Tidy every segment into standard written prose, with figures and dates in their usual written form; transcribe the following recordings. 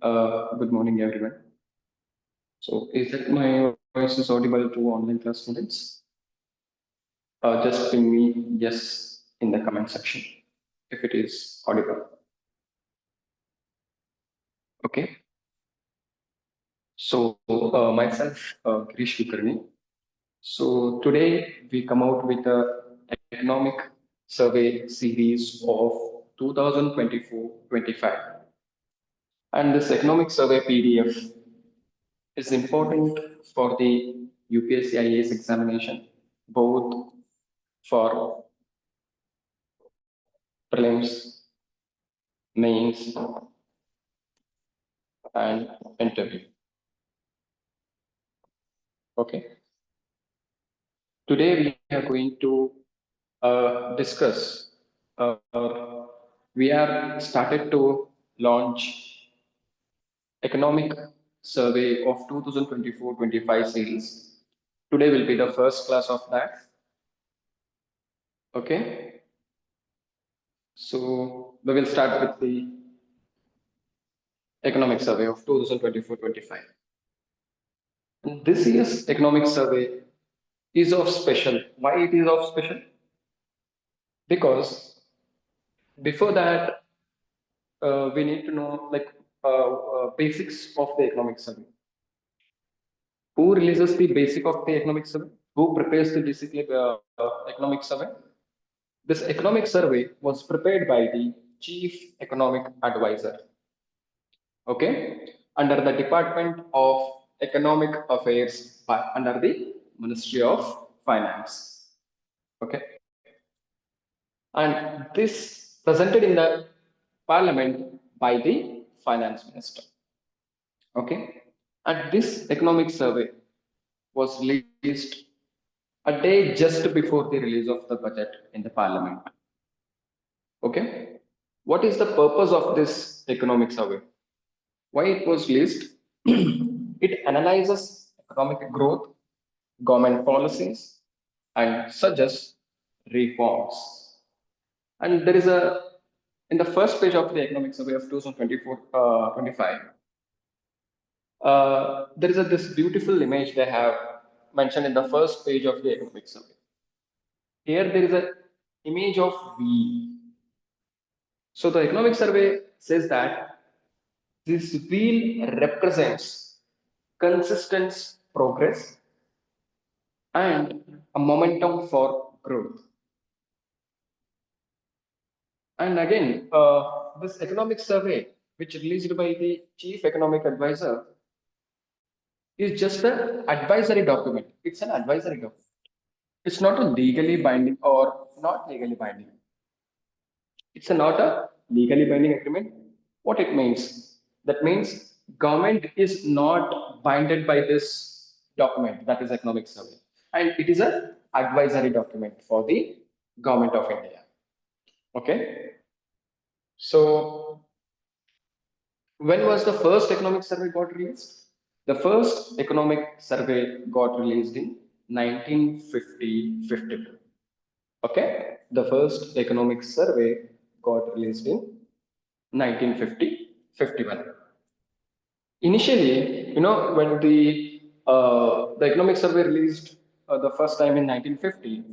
Good morning, everyone. So, is it my voice is audible to online class students? Just ping me yes in the comment section if it is audible. Okay. So, myself, Girish Vikarni. So, today we come out with a economic survey series of 2024-25. And this economic survey PDF is important for the UPSC IAS examination, both for prelims, mains, and interview. Okay. Today we are going to discuss. We are started to launch economic survey of 2024-25 series. Today will be the first class of that. Okay. So we will start with the economic survey of 2024-25. This year's economic survey is of special. Why it is of special? Because before that, we need to know basics of the economic survey. Who releases the basic of the economic survey? Who prepares the basic economic survey? This economic survey was prepared by the Chief Economic Advisor. Okay, under the Department of Economic Affairs under the Ministry of Finance. Okay, and this presented in the Parliament by the Finance Minister. Okay, and this economic survey was released a day just before the release of the budget in the Parliament. Okay, what is the purpose of this economic survey? Why it was released? It analyzes economic growth, government policies, and suggests reforms. And there is in the first page of the economic survey of 2024-25, there is this beautiful image they have mentioned in the first page of the economic survey. Here there is an image of wheel. So the economic survey says that this wheel represents consistent progress and a momentum for growth. And again, this economic survey, which released by the Chief Economic Advisor, is just an advisory document. It's an advisory document. It's not a legally binding or not legally binding. It's not a legally binding agreement. What it means? That means government is not binded by this document, that is economic survey, and it is an advisory document for the government of India. Okay. So when was the first economic survey got released? The first economic survey got released in 1950-52. Okay, the first economic survey got released in 1950-51. Initially, when the economic survey released the first time in 1950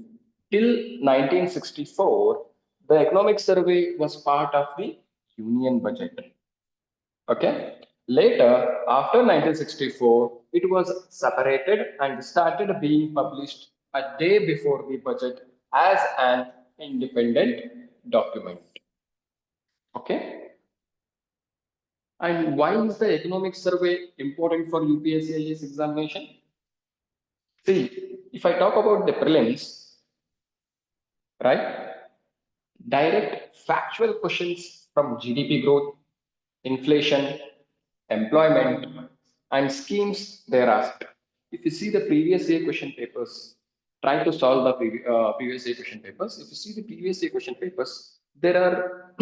till 1964, the economic survey was part of the union budget. Okay. Later, after 1964, it was separated and started being published a day before the budget as an independent document. Okay. And why is the economic survey important for UPSC IAS examination? See, if I talk about the prelims, right? Direct factual questions from GDP growth, inflation, employment, and schemes they are asked. If you see the previous year question papers, try to solve the previous year question papers. If you see the previous year question papers, there are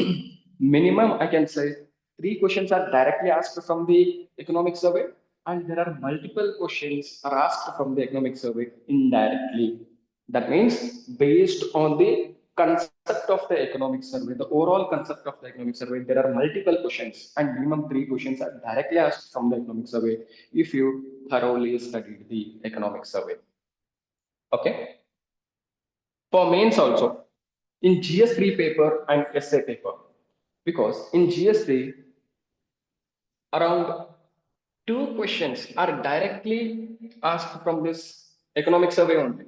minimum, I can say, 3 questions are directly asked from the economic survey, and there are multiple questions are asked from the economic survey indirectly. That means based on the of the economic survey, the overall concept of the economic survey, there are multiple questions and minimum 3 questions are directly asked from the economic survey if you thoroughly studied the economic survey. Okay. For mains also, in GS3 paper and essay paper, because in GS3, around 2 questions are directly asked from this economic survey only.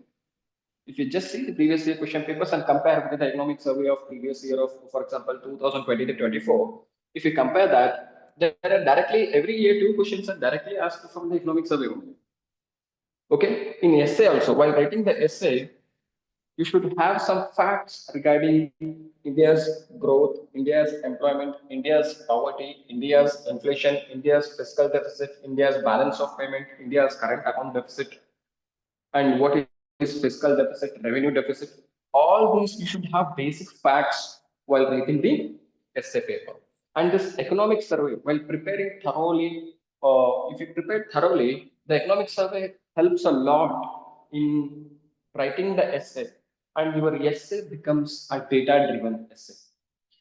If you just see the previous year question papers and compare with the economic survey of previous year of, for example, 2020 to 24, if you compare that, there are directly every year 2 questions are directly asked from the economic survey only. Okay, in essay also, while writing the essay, you should have some facts regarding India's growth, India's employment, India's poverty, India's inflation, India's fiscal deficit, India's balance of payment, India's current account deficit, and what is fiscal deficit, revenue deficit. All these you should have basic facts while writing the essay paper. And this economic survey, while preparing thoroughly, if you prepare thoroughly, the economic survey helps a lot in writing the essay, and your essay becomes a data-driven essay.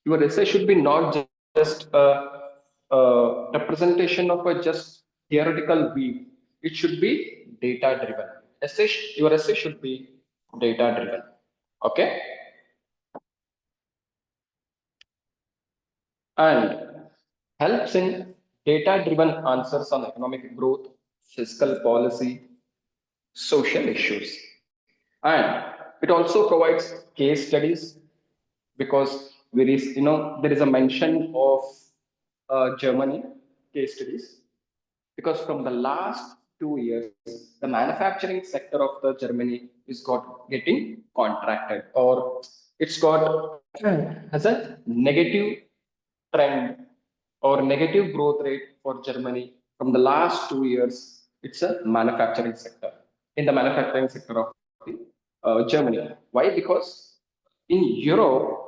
Your essay should be not just a representation of a just theoretical view. It should be data-driven. Your essay should be data-driven. Okay, and helps in data-driven answers on economic growth, fiscal policy, social issues, and it also provides case studies because there is a mention of Germany case studies because from the last 2 years the manufacturing sector of the Germany is getting contracted or it's got has a negative trend or negative growth rate for Germany from the last 2 years. It's a manufacturing sector in the manufacturing sector of the, Germany. Why? Because in Europe,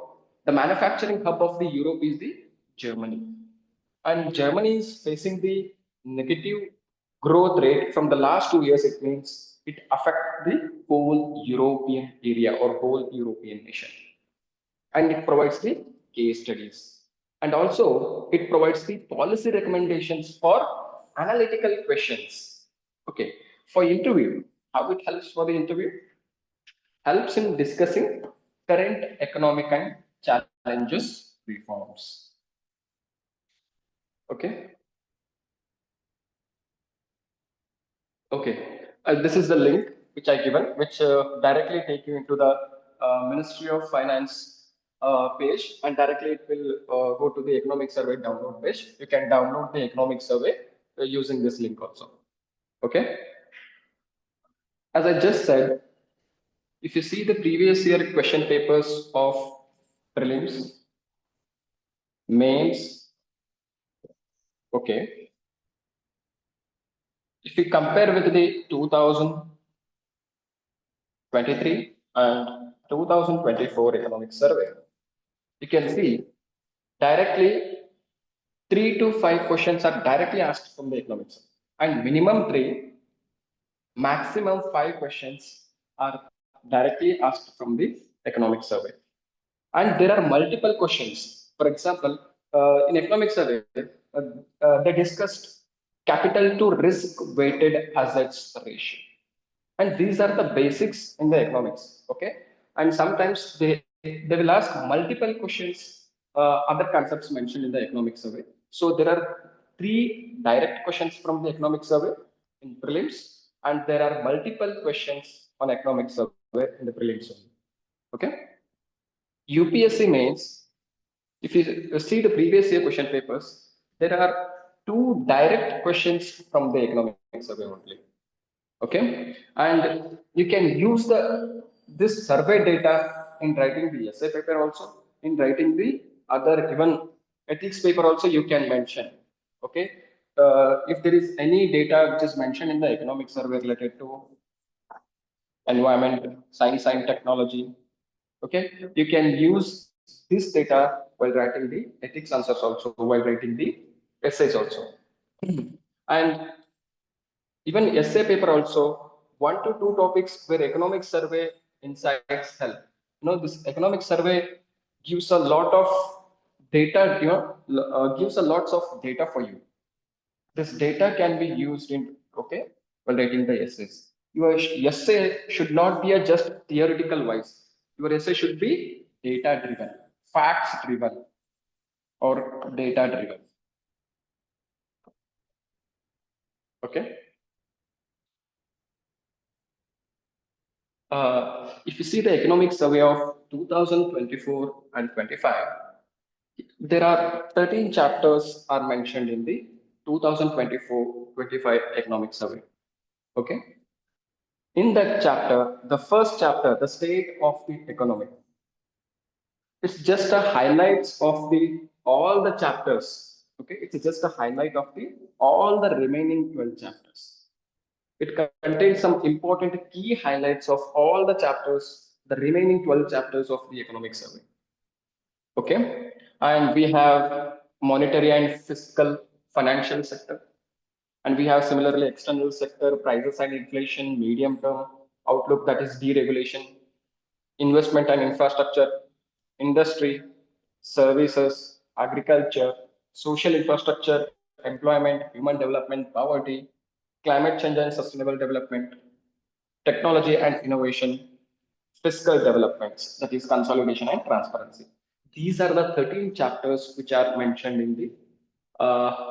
the manufacturing hub of the Europe is the Germany, and Germany is facing the negative growth rate from the last 2 years. It means it affects the whole European area or whole European nation, and it provides the case studies, and also it provides the policy recommendations for analytical questions. Okay, for interview, how it helps for the interview? Helps in discussing current economic and challenges reforms. Okay. Okay, this is the link which I given, which directly take you into the Ministry of Finance page, and directly it will go to the economic survey download page. You can download the economic survey using this link also. Okay, as I just said, if you see the previous year question papers of prelims, mains, okay, if we compare with the 2023 and 2024 economic survey, you can see directly 3 to 5 questions are directly asked from the economics, and minimum 3, maximum 5 questions are directly asked from the economic survey. And there are multiple questions. For example, in economic survey, they discussed capital to risk weighted assets ratio, and these are the basics in the economics. Okay, and sometimes they will ask multiple questions, other concepts mentioned in the economic survey. So there are 3 direct questions from the economic survey in prelims, and there are multiple questions on economic survey in the prelims. Okay, UPSC mains, if you see the previous year question papers, there are 2 direct questions from the economic survey only. Okay, and you can use this survey data in writing the essay paper also, in writing the other even ethics paper also you can mention. Okay, if there is any data which is mentioned in the economic survey related to environment, science and technology, okay, you can use this data while writing the ethics answers also, while writing the essays also. And even essay paper also, 1 to 2 topics where economic survey insights help. This economic survey gives a lot of data, gives a lots of data for you. This data can be used in, okay, while writing the essays. Your essay should not be a just theoretical wise. Your essay should be data driven, facts driven, or data driven. Okay. If you see the economic survey of 2024 and 25, there are 13 chapters are mentioned in the 2024-25 economic survey. Okay. In that chapter, the first chapter, the state of the economy, it's just a highlights of the all the chapters. Okay, it's just a highlight of the all the remaining 12 chapters. It contains some important key highlights of all the chapters, the remaining 12 chapters of the economic survey. Okay, and we have monetary and fiscal financial sector, and we have similarly external sector, prices and inflation, medium term outlook, that is deregulation, investment and infrastructure, industry, services, agriculture, social infrastructure, employment, human development, poverty, climate change and sustainable development, technology and innovation, fiscal developments, that is consolidation and transparency. These are the 13 chapters which are mentioned in the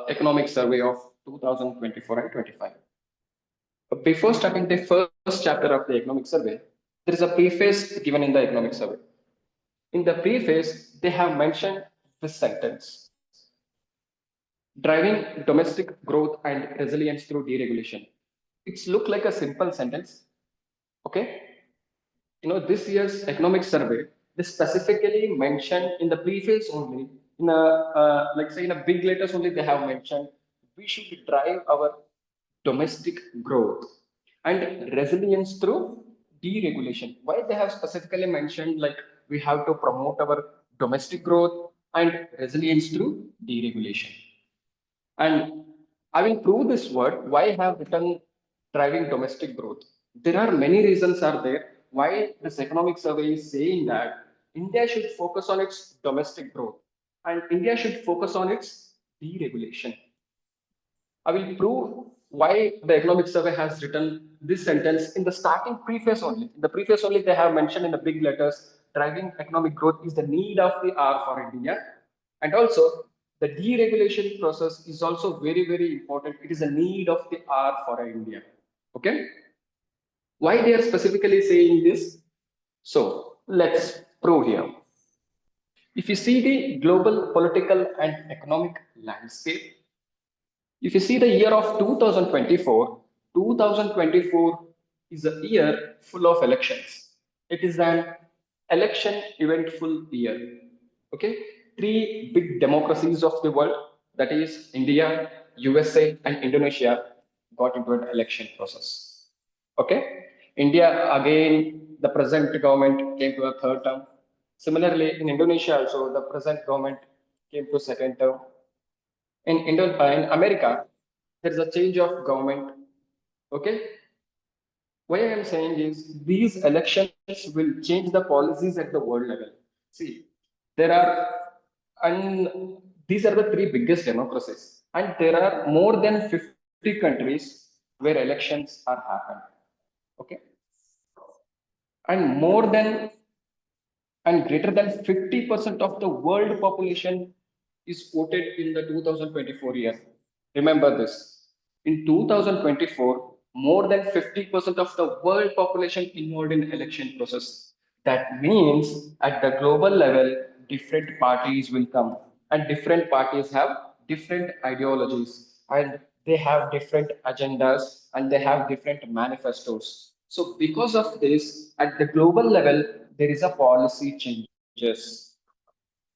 economic survey of 2024 and 25. But before starting the first chapter of the economic survey, there is a preface given in the economic survey. In the preface, they have mentioned this sentence: driving domestic growth and resilience through deregulation. It's look like a simple sentence. Okay. This year's economic survey, they specifically mentioned in the preface only, in a, like say in a big letters only, they have mentioned we should drive our domestic growth and resilience through deregulation. Why they have specifically mentioned like we have to promote our domestic growth and resilience through deregulation. And I will prove this word why I have written driving domestic growth. There are many reasons are there why this economic survey is saying that India should focus on its domestic growth and India should focus on its deregulation. I will prove why the economic survey has written this sentence in the starting preface only. In the preface only, they have mentioned in the big letters, driving economic growth is the need of the hour for India. And also, the deregulation process is also very, very important. It is a need of the hour for India. Okay? Why they are specifically saying this? So, let's prove here. If you see the global political and economic landscape, if you see the year of 2024, 2024 is a year full of elections. It is an election eventful year. Okay, three big democracies of the world, that is India, USA, and Indonesia, got into an election process. Okay, India again, the present government came to a third term. Similarly, in Indonesia also, the present government came to second term. In America, there is a change of government. Okay, why I am saying is these elections will change the policies at the world level. See, there are, and these are the three biggest democracies, and there are more than 50 countries where elections are happened. Okay, and more than and greater than 50% of the world population is voted in the 2024 year. Remember this. In 2024, more than 50% of the world population involved in election process. That means at the global level, different parties will come and different parties have different ideologies and they have different agendas and they have different manifestos. So because of this, at the global level, there is a policy changes.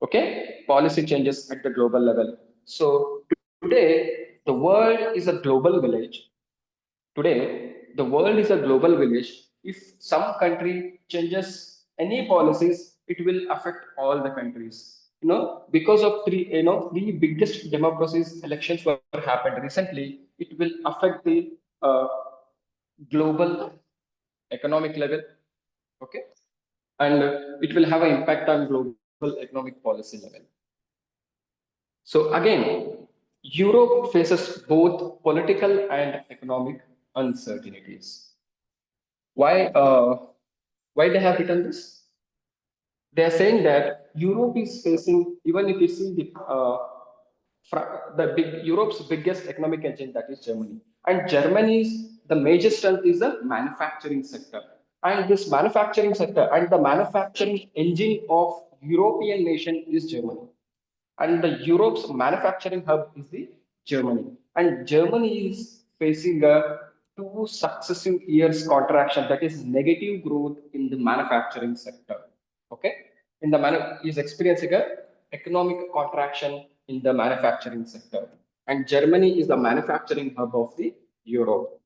Okay, policy changes at the global level. So today, the world is a global village. Today, the world is a global village. If some country changes any policies, it will affect all the countries. Because of three biggest democracies elections were happened recently, it will affect the global economic level. Okay, and it will have an impact on global economic policy level. So again, Europe faces both political and economic uncertainties. Why? Why they have written this? They are saying that Europe is facing, even if you see the big Europe's biggest economic engine, that is Germany, and Germany's the major strength is the manufacturing sector, and this manufacturing sector and the manufacturing engine of European nation is Germany, and the Europe's manufacturing hub is the Germany, and Germany is facing a two successive years contraction, that is negative growth in the manufacturing sector. Okay, in the is experiencing a economic contraction in the manufacturing sector, and Germany is the manufacturing hub of the Europe.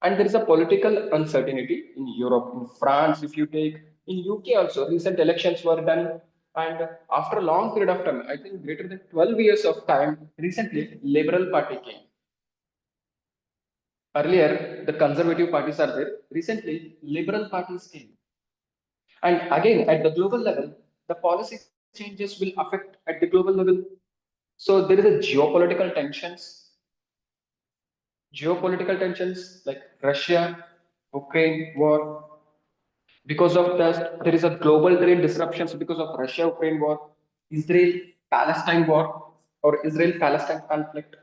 And there is a political uncertainty in Europe, in France, if you take, in UK also, recent elections were done. And after a long period of time, I think greater than 12 years of time, recently, Liberal Party came. Earlier, the conservative parties are there. Recently, Liberal parties came. And again, at the global level, the policy changes will affect at the global level. So there is a geopolitical tensions like Russia, Ukraine war. Because of that, there is a global trade disruptions because of Russia-Ukraine war, Israel-Palestine war, or Israel-Palestine conflict,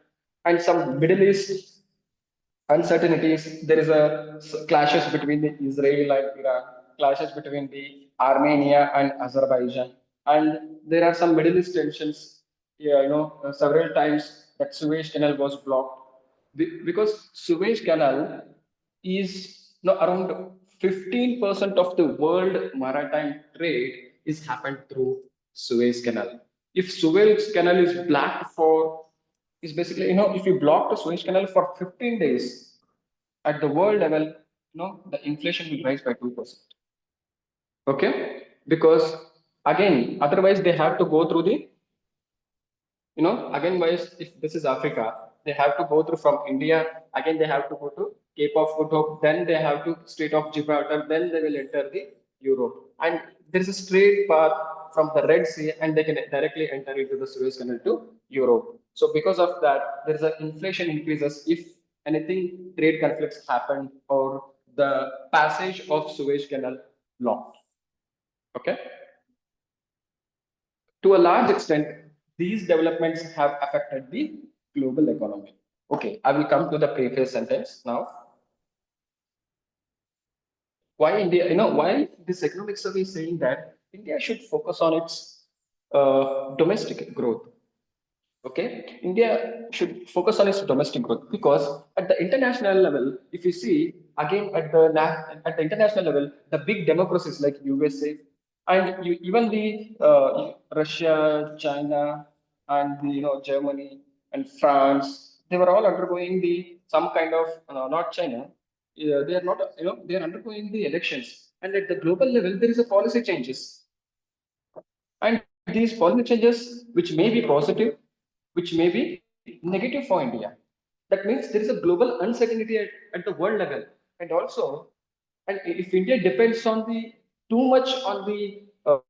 and some Middle East uncertainties. There is a clashes between the Israel and Iran, clashes between the Armenia and Azerbaijan, and there are some Middle East tensions. Yeah, several times that Suez Canal was blocked because Suez Canal is around 15% of the world maritime trade is happened through Suez Canal. If Suez Canal is blocked for is basically, if you block the Suez Canal for 15 days at the world level, the inflation will rise by 2%. Okay, because again, otherwise they have to go through the, again, wise, if this is Africa, they have to go through from India, again they have to go to Cape of Good Hope, then they have to Strait of Gibraltar, then they will enter the Europe, and there is a straight path from the Red Sea, and they can directly enter into the Suez Canal to Europe. So because of that, there is an inflation increases if anything trade conflicts happen or the passage of Suez Canal blocked. Okay, to a large extent, these developments have affected the global economy. Okay, I will come to the previous sentence now. Why India, why this economic survey is saying that India should focus on its domestic growth. Okay, India should focus on its domestic growth because at the international level, if you see again at the international level, the big democracies like USA and even the Russia, China, and the, Germany and France, they were all undergoing the some kind of not China. They are not, they are undergoing the elections, and at the global level, there is a policy changes, and these policy changes, which may be positive, which may be negative for India. That means there is a global uncertainty at the world level. And also, and if India depends on the too much on the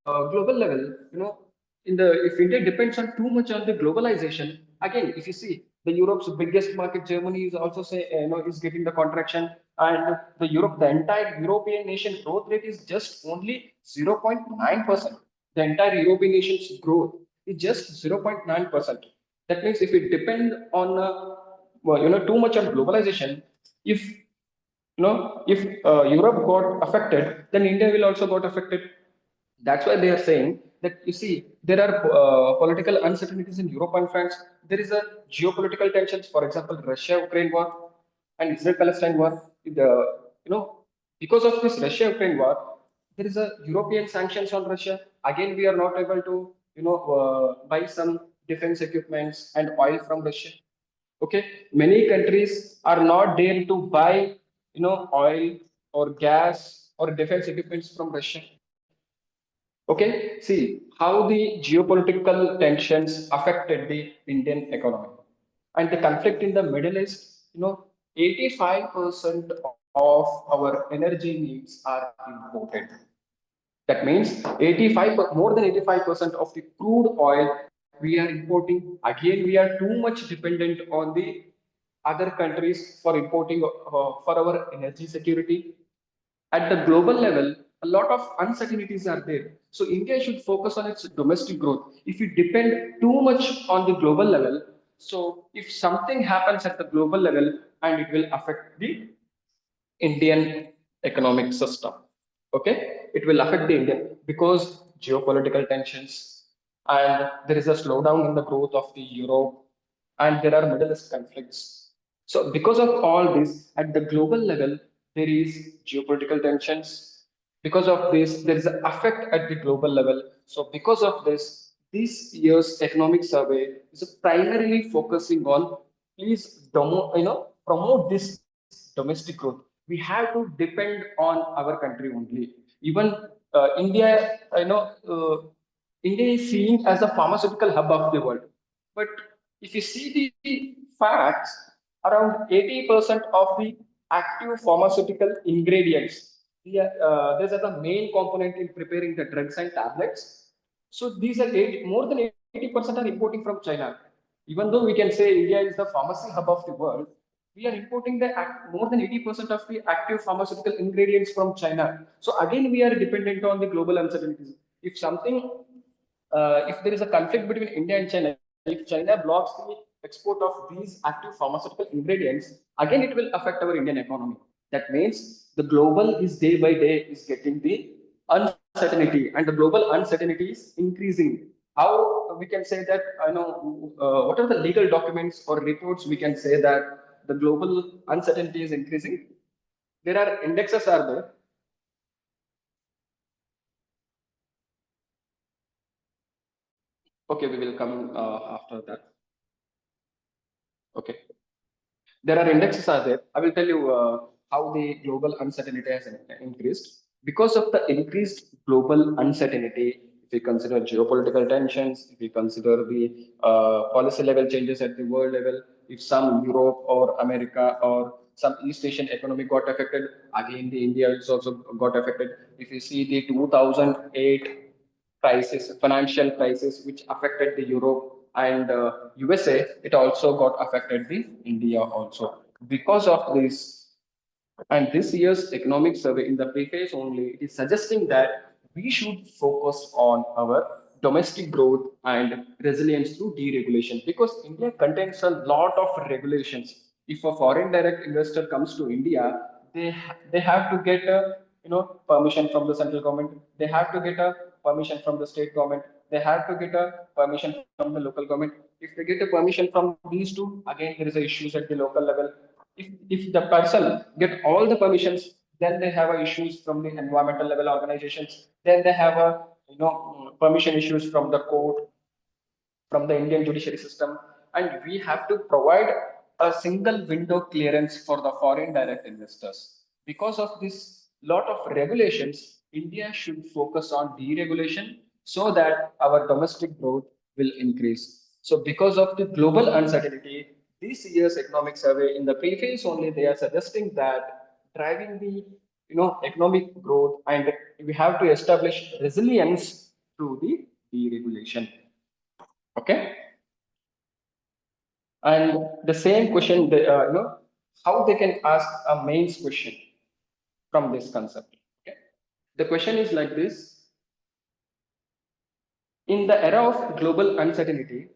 global level, if India depends on too much on the globalization, again, if you see the Europe's biggest market, Germany is also say, is getting the contraction, and the entire European nation growth rate is just only 0.9%. The entire European nation's growth is just 0.9%. That means if we depend on, too much on globalization, if if Europe got affected, then India will also got affected. That's why they are saying that, you see, there are political uncertainties in Europe and France. There is a geopolitical tensions, for example, Russia-Ukraine war and Israel-Palestine war. Because of this Russia-Ukraine war, there is a European sanctions on Russia. Again, we are not able to, buy some defense equipments and oil from Russia. Okay, many countries are not there to buy, oil or gas or defense equipments from Russia. Okay, see how the geopolitical tensions affected the Indian economy and the conflict in the Middle East. 85% of our energy needs are imported. That means 85, more than 85% of the crude oil we are importing. Again, we are too much dependent on the other countries for importing for our energy security. At the global level, a lot of uncertainties are there. So India should focus on its domestic growth. If we depend too much on the global level, so if something happens at the global level and it will affect the Indian economic system. Okay, it will affect the Indian because geopolitical tensions and there is a slowdown in the growth of the Europe and there are Middle East conflicts. So because of all this, at the global level, there is geopolitical tensions. Because of this, there is an effect at the global level. So because of this year's economic survey is primarily focusing on please promote this domestic growth. We have to depend on our country only. Even India, India is seen as a pharmaceutical hub of the world. But if you see the facts, around 80% of the active pharmaceutical ingredients, these are the main component in preparing the drugs and tablets. So these are more than 80% are importing from China. Even though we can say India is the pharmacy hub of the world, we are importing more than 80% of the active pharmaceutical ingredients from China. So again, we are dependent on the global uncertainties. If something, if there is a conflict between India and China, if China blocks the export of these active pharmaceutical ingredients, again it will affect our Indian economy. That means the global is day by day is getting the uncertainty, and the global uncertainty is increasing. How we can say that? What are the legal documents or reports we can say that the global uncertainty is increasing? There are indexes are there. Okay, we will come after that. Okay. There are indexes are there. I will tell you how the global uncertainty has increased. Because of the increased global uncertainty, if we consider geopolitical tensions, if we consider the policy level changes at the world level, if some Europe or America or some East Asian economy got affected, again the India is also got affected. If you see the 2008 crisis, financial crisis, which affected the Europe and USA, it also got affected the India also. Because of this, and this year's economic survey in the preface only, it is suggesting that we should focus on our domestic growth and resilience through deregulation because India contains a lot of regulations. If a foreign direct investor comes to India, they have to get a permission from the central government. They have to get a permission from the state government. They have to get a permission from the local government. If they get a permission from these two, again there is a issues at the local level. If the person get all the permissions, then they have issues from the environmental level organizations, then they have a permission issues from the court, from the Indian judiciary system, and we have to provide a single window clearance for the foreign direct investors. Because of this lot of regulations, India should focus on deregulation so that our domestic growth will increase. So, because of the global uncertainty, this year's economic survey in the preface only they are suggesting that driving the economic growth and we have to establish resilience through the deregulation. Okay, and the same question, how they can ask a mains question from this concept. Okay, the question is like this: in the era of global uncertainty,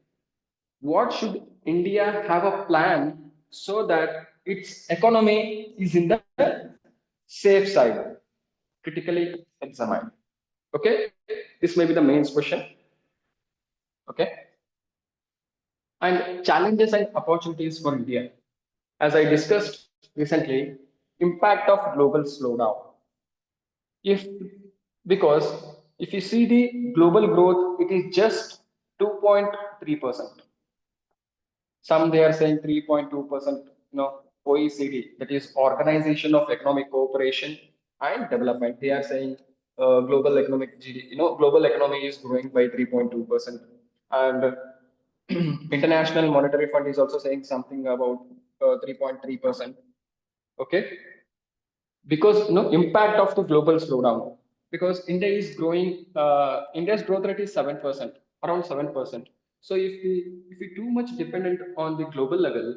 what should India have a plan so that its economy is in the safe side, critically examined? Okay, this may be the mains question. Okay, and challenges and opportunities for India. As I discussed recently, impact of global slowdown. If because if you see the global growth, it is just 2.3%. Some they are saying 3.2%. OECD, that is Organization of Economic Cooperation and Development. They are saying global economic GDP, global economy is growing by 3.2%, and International Monetary Fund is also saying something about 3.3%. Okay, because impact of the global slowdown. because India is growing. India's growth rate is 7%, around 7%. So if we too much dependent on the global level,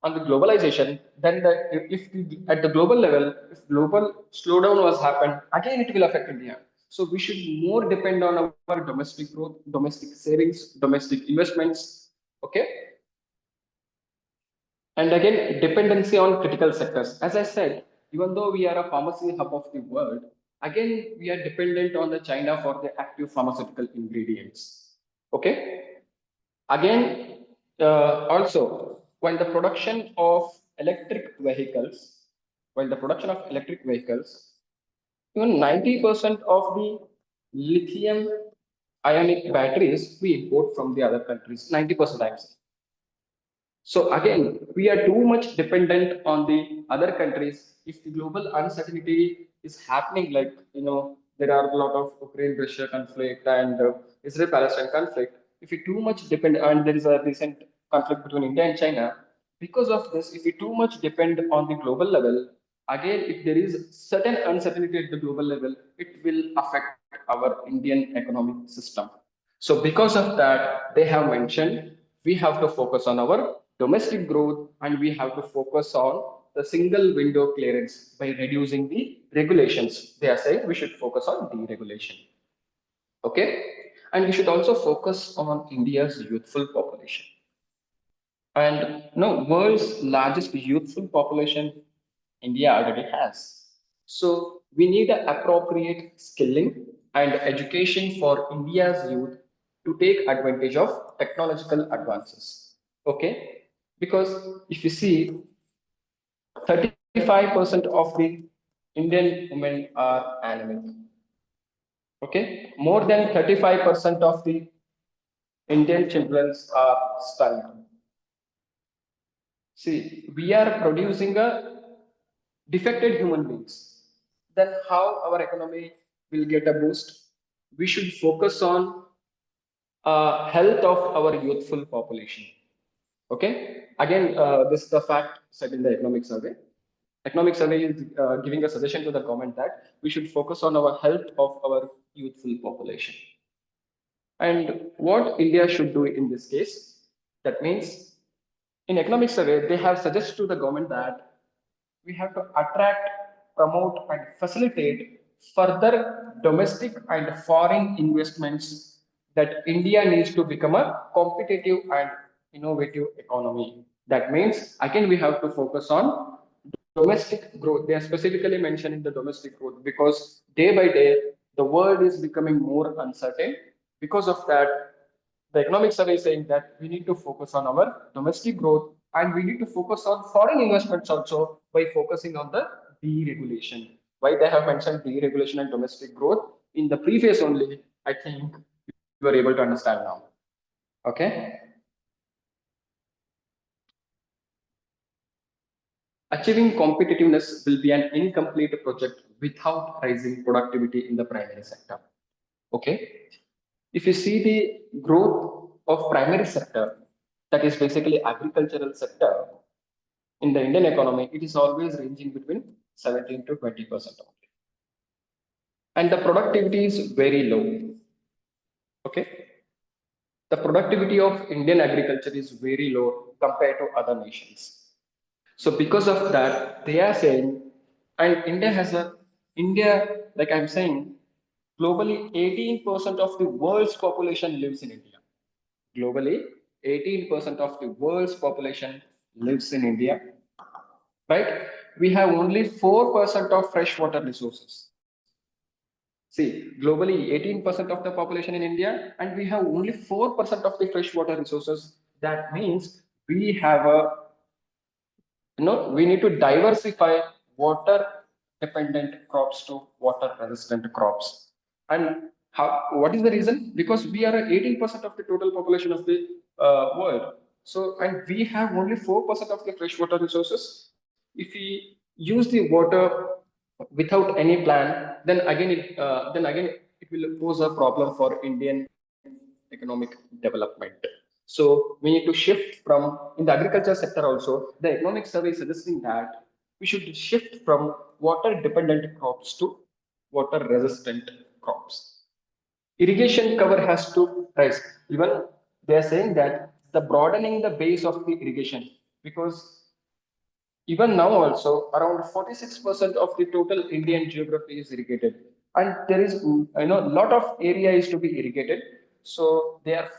on the globalization, then at the global level, if global slowdown was happened, again it will affect India. So we should more depend on our domestic growth, domestic savings, domestic investments. Okay, and again, dependency on critical sectors. As I said, even though we are a pharmacy hub of the world, again, we are dependent on the China for the active pharmaceutical ingredients. Okay. Again, also, while the production of electric vehicles, while the production of electric vehicles, even 90% of the lithium ionic batteries we import from the other countries. 90% I'm saying. So again, we are too much dependent on the other countries. If the global uncertainty is happening, like there are a lot of Ukraine-Russia conflict and Israel-Palestine conflict. If we too much depend, and there is a recent conflict between India and China, because of this, if we too much depend on the global level, again, if there is certain uncertainty at the global level, it will affect our Indian economic system. So because of that, they have mentioned we have to focus on our domestic growth and we have to focus on the single window clearance by reducing the regulations. They are saying we should focus on deregulation. Okay. And we should also focus on India's youthful population. And no, world's largest youthful population India already has. So we need an appropriate skilling and education for India's youth to take advantage of technological advances. Okay? Because if you see, 35% of the Indian women are anemic. Okay? More than 35% of the Indian children are stunned. See, we are producing a defected human beings. Then how our economy will get a boost? We should focus on health of our youthful population. Okay. Again, this is the fact said in the economic survey. Economic survey is giving a suggestion to the government that we should focus on our health of our youthful population. And what India should do in this case, that means in economic survey, they have suggested to the government that we have to attract, promote, and facilitate further domestic and foreign investments that India needs to become a competitive and innovative economy. That means, again, we have to focus on domestic growth. They are specifically mentioning the domestic growth because day by day, the world is becoming more uncertain. Because of that, the economic survey is saying that we need to focus on our domestic growth and we need to focus on foreign investments also by focusing on the deregulation. Why they have mentioned deregulation and domestic growth in the previous only, I think you are able to understand now. Okay. Achieving competitiveness will be an incomplete project without raising productivity in the primary sector. Okay. If you see the growth of primary sector, that is basically agricultural sector in the Indian economy, it is always ranging between 17 to 20% only. And the productivity is very low. Okay. The productivity of Indian agriculture is very low compared to other nations. So because of that, they are saying, and India, like I'm saying, globally, 18% of the world's population lives in India. Globally, 18% of the world's population lives in India, right? We have only 4% of freshwater resources. See, globally, 18% of the population in India, and we have only 4% of the freshwater resources. That means we have a we need to diversify water dependent crops to water resistant crops. And how, what is the reason? Because we are 18% of the total population of the world. So and we have only 4% of the freshwater resources. If we use the water without any plan, then again it will pose a problem for Indian economic development. So we need to shift from in the agriculture sector also. The economic survey is suggesting that we should shift from water dependent crops to water resistant crops. Irrigation cover has to rise. Even they are saying that the broadening the base of the irrigation, because even now also around 46% of the total Indian geography is irrigated, and there is lot of area is to be irrigated. So they are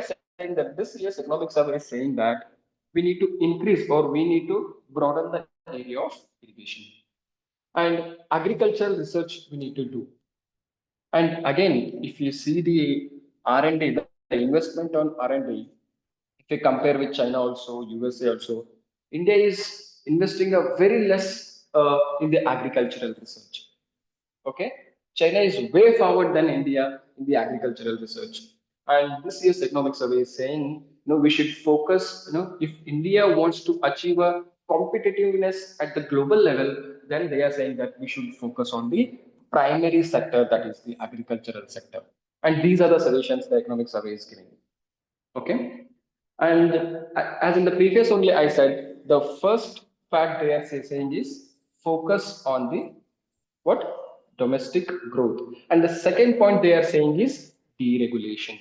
saying that this year's economic survey is saying that we need to increase or we need to broaden the area of irrigation, and agricultural research we need to do. And again, if you see the R&D, the investment on R&D, if you compare with China also, USA also, India is investing a very less in the agricultural research. Okay, China is way forward than India in the agricultural research. And this year's economic survey is saying, we should focus. If India wants to achieve a competitiveness at the global level, then they are saying that we should focus on the primary sector, that is the agricultural sector. And these are the suggestions the economic survey is giving. Okay, and as in the previous only I said, the first fact they are saying is focus on the what, domestic growth, and the second point they are saying is deregulation.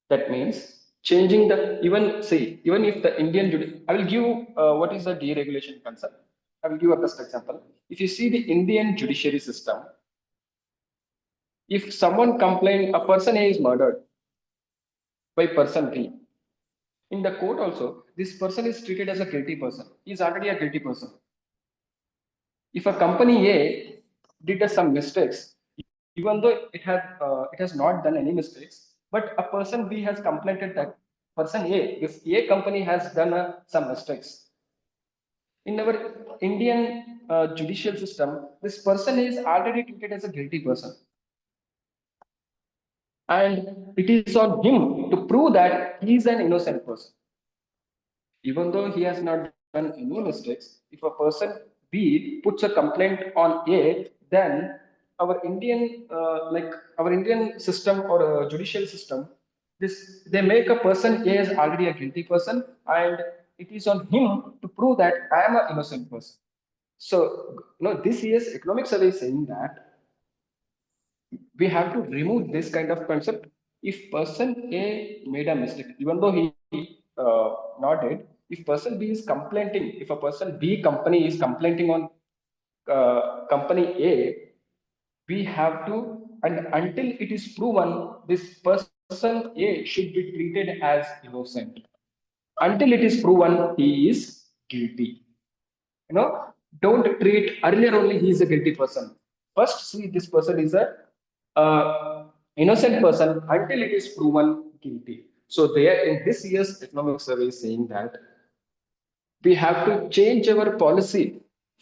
That means changing the, even say, even if the I will give what is the deregulation concept. I will give a best example. If you see the Indian judiciary system, if someone complain a person A is murdered by person B, in the court also this person is treated as a guilty person. He is already a guilty person. If a company A did some mistakes, even though it has not done any mistakes, but a person B has complained that person A, if A company has done some mistakes, in our Indian judicial system, this person is already treated as a guilty person, and it is on him to prove that he is an innocent person. Even though he has not done any mistakes, if a person B puts a complaint on A, then our Indian system or judicial system, this they make a person A as already a guilty person, and it is on him to prove that I am an innocent person. So, this year's economic survey is saying that we have to remove this kind of concept. If person A made a mistake, even though he not did, if person B is complaining, if a person B company is complaining on company A, we have to, and until it is proven, this person A should be treated as innocent. Until it is proven he is guilty. you know don't treat earlier only he is a guilty person. First see this person is a innocent person until it is proven guilty. So there in this year's economic survey is saying that we have to change our policy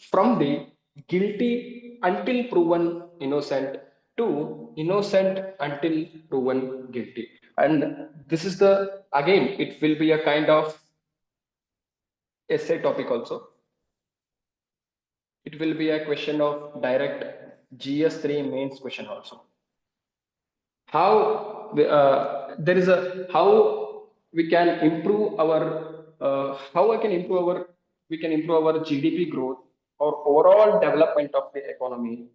from the guilty until proven innocent to innocent until proven guilty. And this is the, again, it will be a kind of essay topic also. It will be a question of direct GS3 mains question also. There is a how we can improve our how I can improve our we can improve our GDP growth or overall development of the economy.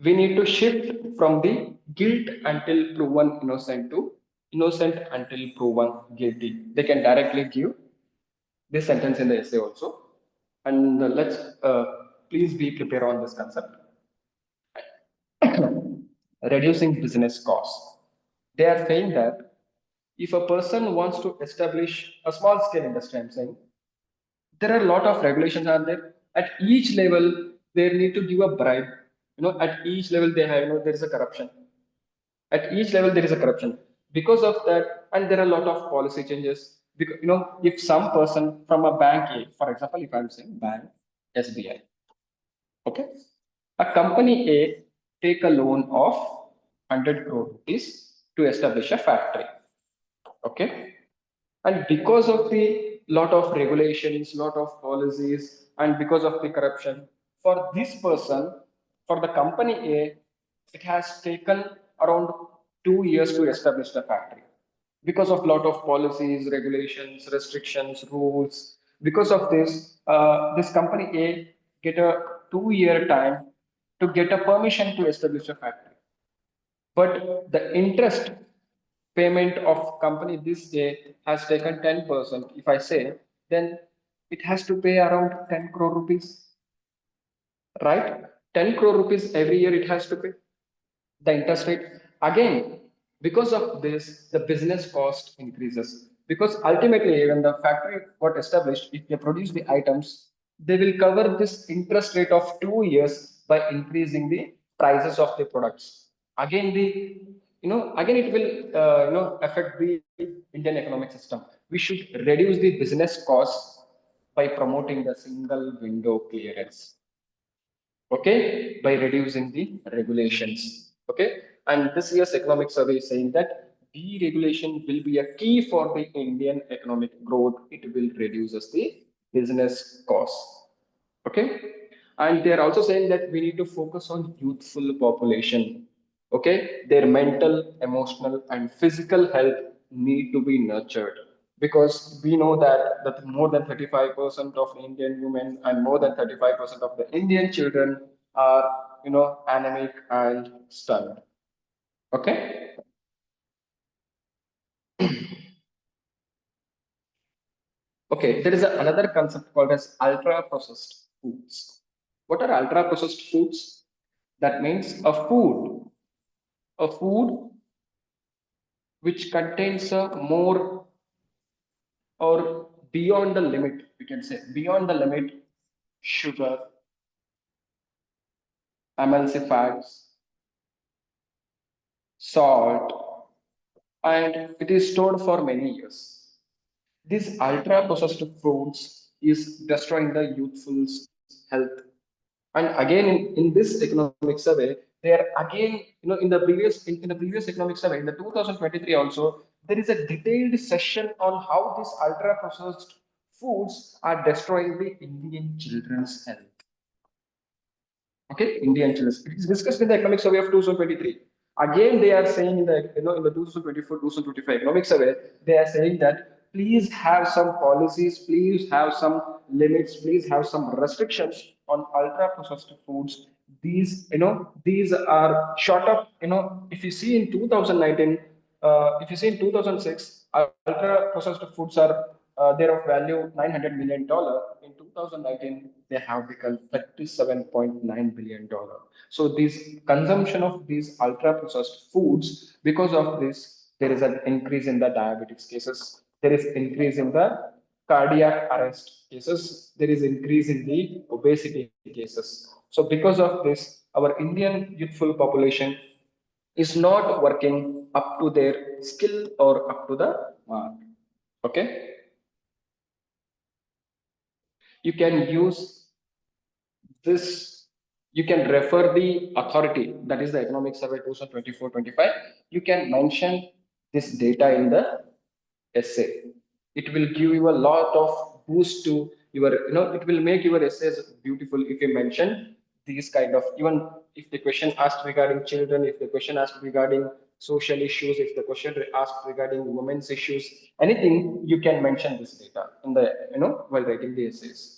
We need to shift from the guilt until proven innocent to innocent until proven guilty. They can directly give this sentence in the essay also. And let's please be prepared on this concept. Reducing business costs. They are saying that if a person wants to establish a small scale industry, I'm saying there are a lot of regulations are there. At each level, they need to give a bribe. At each level they have, there is a corruption. At each level there is a corruption. Because of that, and there are a lot of policy changes. Because if some person from a bank A, for example, if I'm saying bank SBI, okay, a company A take a loan of 100 crore rupees to establish a factory. Okay. And because of the lot of regulations, lot of policies, and because of the corruption, for this person, for the company A, it has taken around 2 years to establish the factory. Because of lot of policies, regulations, restrictions, rules. Because of this, this company A get a 2 year time to get a permission to establish a factory. But the interest payment of company this day has taken 10%. If I say, then it has to pay around 10 crore rupees, right? 10 crore rupees every year it has to pay the interest rate. Again, because of this, the business cost increases. Because ultimately, when the factory got established, if they produce the items, they will cover this interest rate of 2 years by increasing the prices of the products. Again, again it will affect the Indian economic system. We should reduce the business costs by promoting the single window clearance, okay, by reducing the regulations, okay. And this year's economic survey is saying that deregulation will be a key for the Indian economic growth. It will reduces the business costs, okay. And they are also saying that we need to focus on youthful population, okay. Their mental, emotional and physical health need to be nurtured, because we know that more than 35% of Indian women and more than 35% of the Indian children are anemic and stunned, okay. Okay, there is another concept called as ultra processed foods. What are ultra processed foods? That means a food which contains a more or beyond the limit, we can say beyond the limit, sugar, emulsifiers, salt, and it is stored for many years. These ultra processed foods is destroying the youthful's health. And again, in this economic survey, they are again, in the previous economic survey, in the 2023 also, there is a detailed session on how these ultra processed foods are destroying the Indian children's health. Okay, Indian children. It is discussed in the economic survey of 2023. Again, they are saying in the 2024-2025 economic survey, they are saying that please have some policies, please have some limits, please have some restrictions on ultra processed foods. These are short of, if you see in 2019, if you see in 2006, ultra processed foods are they're of value $900 million. In 2019, they have become $37.9 billion. So this consumption of these ultra processed foods, because of this, there is an increase in the diabetes cases. There is increase in the cardiac arrest cases. There is increase in the obesity cases. So because of this, our Indian youthful population is not working up to their skill or up to the mark. Okay, you can use this, you can refer the authority, that is the economic survey 2024-25. You can mention this data in the essay. It will give you a lot of boost to your, it will make your essays beautiful if you mention these kind of, even if the question asked regarding children, if the question asked regarding social issues, if the question asked regarding women's issues, anything, you can mention this data in the, while writing the essays.